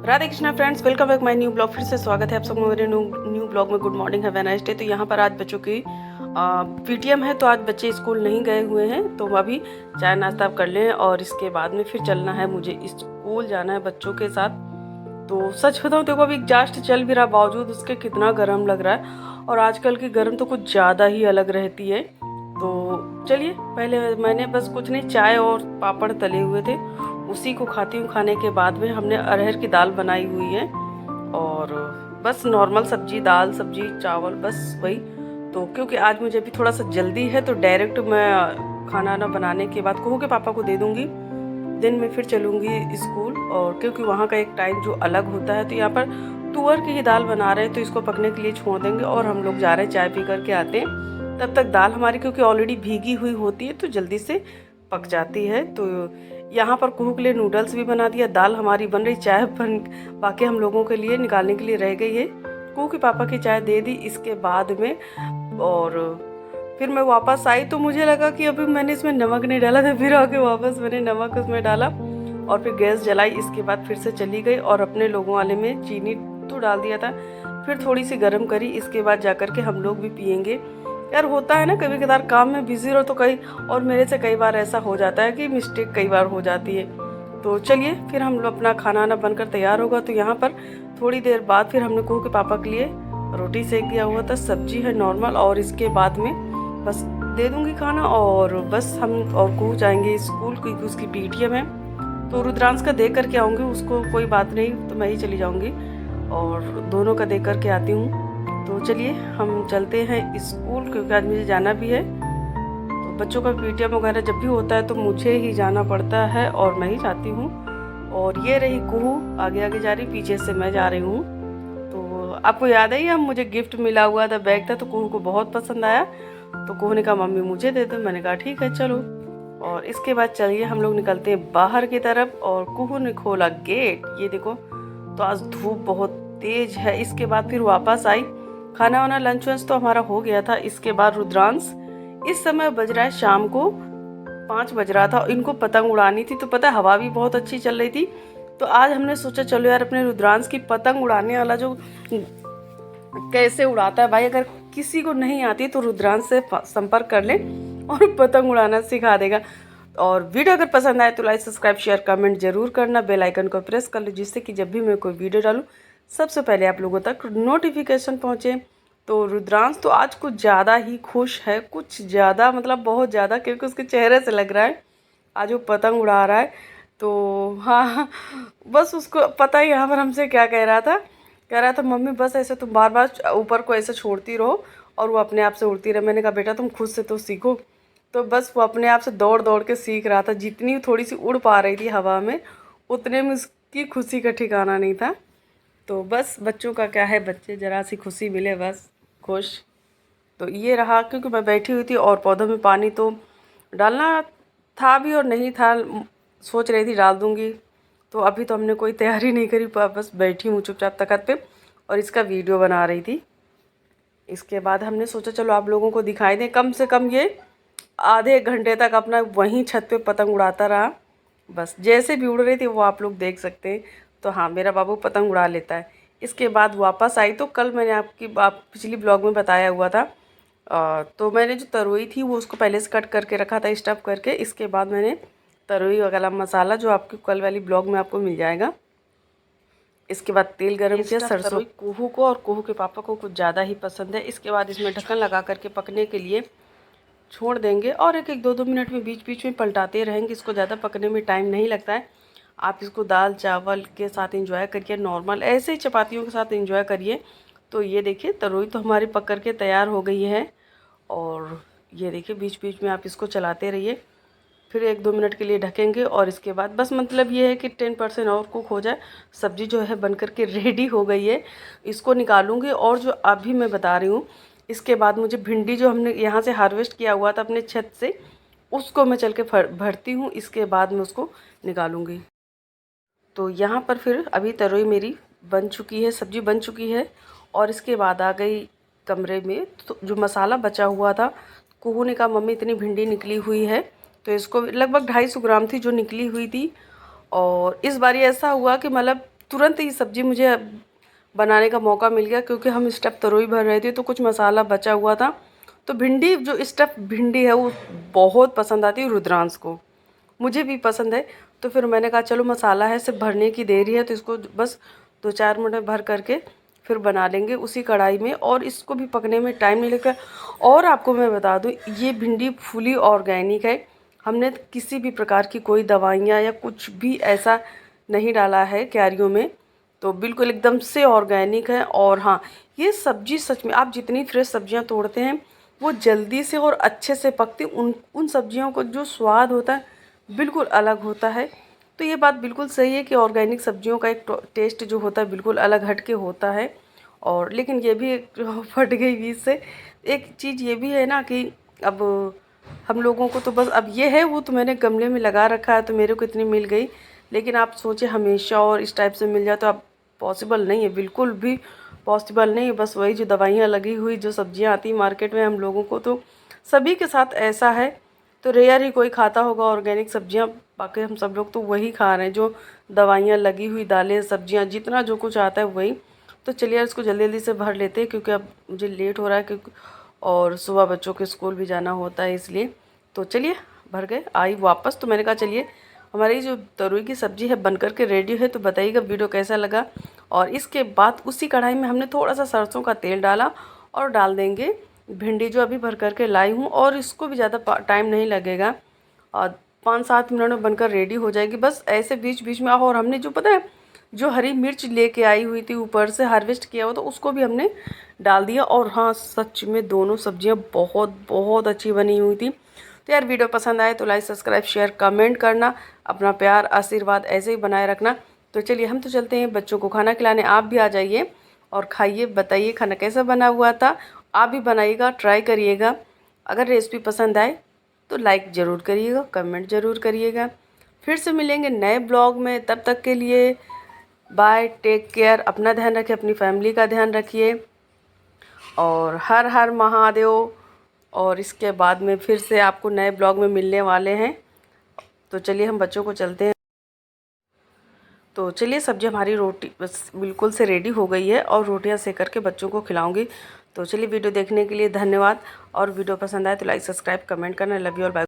Radhe Krishna friends, welcome back my new blog. फिर से स्वागत है आप सबको मेरे न्यू ब्लॉग में। Good morning, have a nice day. तो यहाँ पर आज बच्चों की पीटीएम है, तो आज बच्चे स्कूल नहीं गए हुए हैं, तो अभी चाय नाश्ता कर लें और इसके बाद में फिर चलना है, मुझे स्कूल जाना है बच्चों के साथ। तो सच बताऊँ देखो, अभी एग्जॉस्ट चल भी रहा, बावजूद उसके कितना गर्म लग रहा है, और आजकल की गर्म तो कुछ ज़्यादा ही अलग रहती है। तो चलिए, पहले मैंने बस कुछ नहीं, चाय और पापड़ तले हुए थे, उसी को खाती हूँ। खाने के बाद में हमने अरहर की दाल बनाई हुई है और बस नॉर्मल सब्जी, दाल सब्जी चावल, बस वही। तो क्योंकि आज मुझे अभी थोड़ा सा जल्दी है, तो डायरेक्ट मैं खाना ना बनाने के बाद कुहू के पापा को दे दूँगी, दिन में फिर चलूँगी स्कूल। और क्योंकि वहाँ का एक टाइम जो अलग होता है, तो यहाँ पर तुअर की ही दाल बना रहे हैं, तो इसको पकने के लिए छोड़ देंगे और हम लोग जा रहे हैं, चाय पी करके आते हैं। तब तक दाल हमारी क्योंकि ऑलरेडी भीगी हुई होती है, तो जल्दी से पक जाती है। तो यहाँ पर कुहू के लिए नूडल्स भी बना दिया, दाल हमारी बन रही, चाय बन बाकी हम लोगों के लिए निकालने के लिए रह गई है। कुहू के पापा की चाय दे दी इसके बाद में, और फिर मैं वापस आई तो मुझे लगा कि अभी मैंने इसमें नमक नहीं डाला था, फिर आके वापस मैंने नमक उसमें डाला और फिर गैस जलाई। इसके बाद फिर से चली गई और अपने लोगों वाले में चीनी तो डाल दिया था, फिर थोड़ी सी गर्म करी, इसके बाद जा कर के हम लोग भी पियेंगे। यार होता है ना, कभी कभार काम में बिजी रहो तो कई, और मेरे से कई बार ऐसा हो जाता है कि मिस्टेक कई बार हो जाती है। तो चलिए, फिर हम लोग अपना खाना ना बनकर तैयार होगा। तो यहाँ पर थोड़ी देर बाद फिर हमने कुहू के पापा के लिए रोटी सेक दिया हुआ था, सब्जी है नॉर्मल, और इसके बाद में बस दे दूँगी खाना और बस हम और कुहू जाएंगे स्कूल, क्योंकि उसकी पीटीएम है। तो रुद्रांश का दे करके आऊँगी, उसको कोई बात नहीं तो मैं ही चली जाऊँगी, और दोनों का दे करके आती हूँ। तो चलिए हम चलते हैं स्कूल, क्योंकि आज मुझे जाना भी है। तो बच्चों का पीटीएम वगैरह जब भी होता है तो मुझे ही जाना पड़ता है और मैं ही जाती हूँ। और ये रही कुहू आगे आगे जा रही, पीछे से मैं जा रही हूँ। तो आपको याद है, हम मुझे गिफ्ट मिला हुआ था, बैग था, तो कुहू को बहुत पसंद आया। तो कुहू ने कहा मम्मी मुझे दे दो, मैंने कहा ठीक है चलो। और इसके बाद चलिए हम लोग निकलते हैं बाहर की तरफ, और कुहू ने खोला गेट, ये देखो। तो आज धूप बहुत तेज है। इसके बाद फिर वापस आई, खाना वाना लंच वंच तो हमारा हो गया था। इसके बाद रुद्रांश, इस समय बज रहा है शाम को 5 बज रहा था, इनको पतंग उड़ानी थी। तो पता है हवा भी बहुत अच्छी चल रही थी, तो आज हमने सोचा चलो यार अपने रुद्रांश की पतंग उड़ाने वाला जो कैसे उड़ाता है भाई, अगर किसी को नहीं आती तो रुद्रांश से संपर्क कर ले और पतंग उड़ाना सिखा देगा। और वीडियो अगर पसंद आए तो लाइक सब्सक्राइब शेयर कमेंट जरूर करना, बेल आइकन को प्रेस कर लो, जिससे कि जब भी मैं कोई वीडियो डालूँ सबसे पहले आप लोगों तक नोटिफिकेशन पहुँचे। तो रुद्रांश तो आज कुछ ज़्यादा ही खुश है, कुछ ज़्यादा मतलब बहुत ज़्यादा, क्योंकि उसके चेहरे से लग रहा है आज वो पतंग उड़ा रहा है। तो हाँ, बस उसको पता ही यहाँ पर हमसे क्या कह रहा था मम्मी बस ऐसे तुम बार बार ऊपर को ऐसे छोड़ती रहो और वो अपने आप से उड़ती रहे। मैंने कहा बेटा तुम खुद से तो सीखो। तो बस वो अपने आप से दौड़ दौड़ के सीख रहा था, जितनी थोड़ी सी उड़ पा रही थी हवा में, उतने में उसकी खुशी का ठिकाना नहीं था। तो बस बच्चों का क्या है, बच्चे ज़रा सी खुशी मिले बस खुश। तो ये रहा, क्योंकि मैं बैठी हुई थी और पौधों में पानी तो डालना था भी और नहीं था, सोच रही थी डाल दूँगी। तो अभी तो हमने कोई तैयारी नहीं करी, बस बैठी हूँ चुपचाप तखत पे और इसका वीडियो बना रही थी। इसके बाद हमने सोचा चलो आप लोगों को दिखाई दें, कम से कम ये आधे एक घंटे तक अपना वहीं छत पे पतंग उड़ाता रहा। बस जैसे भी उड़ रही थी वो आप लोग देख सकते हैं। तो हाँ, मेरा बाबू पतंग उड़ा लेता है। इसके बाद वापस आई, तो कल मैंने आप पिछली ब्लॉग में बताया हुआ था, तो मैंने जो तरोई थी वो उसको पहले से कट करके रखा था स्टफ़ करके। इसके बाद मैंने तरोई वाला मसाला जो आपकी कल वाली ब्लॉग में आपको मिल जाएगा, इसके बाद तेल गरम किया, सरसों। कुहू को और कुहू के पापा को कुछ ज़्यादा ही पसंद है। इसके बाद इसमें ढक्कन लगा करके पकने के लिए छोड़ देंगे, और एक एक 2-2 मिनट में बीच बीच में पलटाते रहेंगे। इसको ज़्यादा पकने में टाइम नहीं लगता है। आप इसको दाल चावल के साथ एंजॉय करिए, नॉर्मल ऐसे ही चपातियों के साथ एंजॉय करिए। तो ये देखिए तरोई तो हमारी पक कर के तैयार हो गई है, और ये देखिए बीच बीच में आप इसको चलाते रहिए। फिर 1-2 मिनट के लिए ढकेंगे, और इसके बाद बस मतलब ये है कि 10% और कुक हो जाए। सब्ज़ी जो है बन कर के रेडी हो गई है, इसको निकालूंगी। और जो अभी मैं बता रही हूँ, इसके बाद मुझे भिंडी जो हमने यहाँ से हार्वेस्ट किया हुआ था अपने छत से, उसको मैं चल के भरती हूँ, इसके बाद मैं उसको निकालूंगी। तो यहाँ पर फिर अभी तरोई मेरी बन चुकी है, सब्ज़ी बन चुकी है, और इसके बाद आ गई कमरे में। तो जो मसाला बचा हुआ था, कुहू ने कहा मम्मी इतनी भिंडी निकली हुई है, तो इसको लगभग 250 ग्राम थी जो निकली हुई थी। और इस बार ऐसा हुआ कि मतलब तुरंत ही सब्ज़ी मुझे बनाने का मौका मिल गया, क्योंकि हम स्टफ़ तरोई भर रहे थे तो कुछ मसाला बचा हुआ था। तो भिंडी, जो स्टफ़ भिंडी है वो बहुत पसंद आती है रुद्रांश को, मुझे भी पसंद है। तो फिर मैंने कहा चलो मसाला है, सिर्फ भरने की देरी है, तो इसको बस 2-4 मिनट में भर करके फिर बना लेंगे उसी कढ़ाई में, और इसको भी पकने में टाइम नहीं लगता। और आपको मैं बता दूं, ये भिंडी फुली ऑर्गेनिक है, हमने किसी भी प्रकार की कोई दवाइयाँ या कुछ भी ऐसा नहीं डाला है क्यारियों में, तो बिल्कुल एकदम से ऑर्गेनिक है। और हाँ, ये सब्ज़ी सच में आप जितनी फ्रेश सब्जियां तोड़ते हैं वो जल्दी से और अच्छे से पकती, उन सब्जियों को जो स्वाद होता है बिल्कुल अलग होता है। तो ये बात बिल्कुल सही है कि ऑर्गेनिक सब्जियों का एक टेस्ट जो होता है बिल्कुल अलग हट के होता है। और लेकिन ये भी एक फट गई बीच से, एक चीज़ ये भी है ना कि अब हम लोगों को तो बस अब ये है, वो तो मैंने गमले में लगा रखा है तो मेरे को इतनी मिल गई, लेकिन आप सोचे हमेशा और इस टाइप से मिल जाए तो अब पॉसिबल नहीं है, बिल्कुल भी पॉसिबल नहीं है। बस वही जो दवाइयाँ लगी हुई जो सब्जियाँ आती हैं मार्केट में, हम लोगों को तो सभी के साथ ऐसा है। तो रेयर ही कोई खाता होगा ऑर्गेनिक सब्जियाँ, बाकी हम सब लोग तो वही खा रहे हैं जो दवाइयाँ लगी हुई, दालें सब्जियाँ जितना जो कुछ आता है वही। तो चलिए इसको जल्दी जल्दी से भर लेते हैं, क्योंकि अब मुझे लेट हो रहा है, क्योंकि और सुबह बच्चों के स्कूल भी जाना होता है इसलिए। तो चलिए भर गए, आई वापस। तो मैंने कहा चलिए हमारी जो तरोई की सब्ज़ी है बन कर के रेडी है, तो बताइएगा वीडियो कैसा लगा। और इसके बाद उसी कढ़ाई में हमने थोड़ा सा सरसों का तेल डाला और डाल देंगे भिंडी जो अभी भर करके लाई हूँ, और इसको भी ज़्यादा टाइम नहीं लगेगा और 5-7 मिनट में बनकर रेडी हो जाएगी। बस ऐसे बीच बीच में। और हमने जो पता है जो हरी मिर्च लेके आई हुई थी ऊपर से हार्वेस्ट किया हुआ, तो उसको भी हमने डाल दिया। और हाँ, सच में दोनों सब्जियां बहुत बहुत अच्छी बनी हुई थी। तो यार वीडियो पसंद आए तो लाइक सब्सक्राइब शेयर कमेंट करना, अपना प्यार आशीर्वाद ऐसे ही बनाए रखना। तो चलिए हम तो चलते हैं बच्चों को खाना खिलाने, आप भी आ जाइए और खाइए, बताइए खाना कैसा बना हुआ था। आप भी बनाइएगा, ट्राई करिएगा। अगर रेसिपी पसंद आए तो लाइक ज़रूर करिएगा, कमेंट ज़रूर करिएगा। फिर से मिलेंगे नए ब्लॉग में, तब तक के लिए बाय, टेक केयर, अपना ध्यान रखिए, अपनी फैमिली का ध्यान रखिए, और हर हर महादेव। और इसके बाद में फिर से आपको नए ब्लॉग में मिलने वाले हैं। तो चलिए हम बच्चों को चलते हैं। तो चलिए सब्जी हमारी रोटी बस बिल्कुल से रेडी हो गई है, और रोटियां सेक करके बच्चों को खिलाऊंगी। तो चलिए वीडियो देखने के लिए धन्यवाद, और वीडियो पसंद आए तो लाइक सब्सक्राइब कमेंट करना। लव यू और बाय।